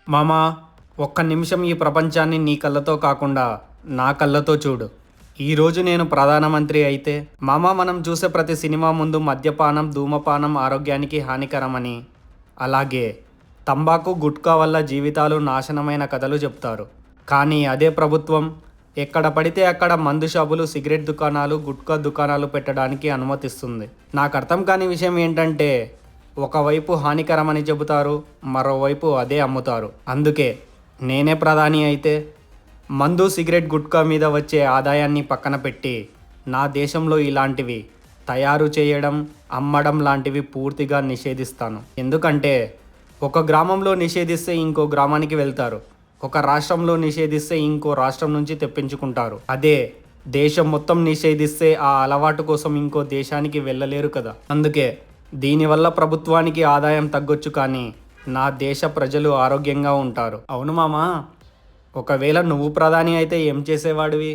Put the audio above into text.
మామా, ఒక్క నిమిషం ఈ ప్రపంచాన్ని నీ కళ్ళతో కాకుండా నా కళ్ళతో చూడు. ఈరోజు నేను ప్రధానమంత్రి అయితే మామా, మనం చూసే ప్రతి సినిమా ముందు మద్యపానం, ధూమపానం ఆరోగ్యానికి హానికరమని, అలాగే తంబాకు, గుట్కా వల్ల జీవితాలు నాశనమైన కథలు చెప్తారు. కానీ అదే ప్రభుత్వం ఎక్కడ పడితే అక్కడ మందు షాపులు, సిగరెట్ దుకాణాలు, గుట్కా దుకాణాలు పెట్టడానికి అనుమతిస్తుంది. నాకు అర్థం కాని విషయం ఏంటంటే, ఒకవైపు హానికరమని చెబుతారు, మరోవైపు అదే అమ్ముతారు. అందుకే నేనే ప్రధాని అయితే మందు, సిగరెట్, గుట్కా మీద వచ్చే ఆదాయాన్ని పక్కన పెట్టి నా దేశంలో ఇలాంటివి తయారు చేయడం, అమ్మడం లాంటివి పూర్తిగా నిషేధిస్తాను. ఎందుకంటే ఒక గ్రామంలో నిషేధిస్తే ఇంకో గ్రామానికి వెళ్తారు, ఒక రాష్ట్రంలో నిషేధిస్తే ఇంకో రాష్ట్రం నుంచి తెప్పించుకుంటారు. అదే దేశం మొత్తం నిషేధిస్తే ఆ అలవాటు కోసం ఇంకో దేశానికి వెళ్ళలేరు కదా. అందుకే దీనివల్ల ప్రభుత్వానికి ఆదాయం తగ్గొచ్చు, కానీ నా దేశ ప్రజలు ఆరోగ్యంగా ఉంటారు. అవును మామా, ఒకవేళ నువ్వు ప్రధాని అయితే ఏం చేసేవాడివి?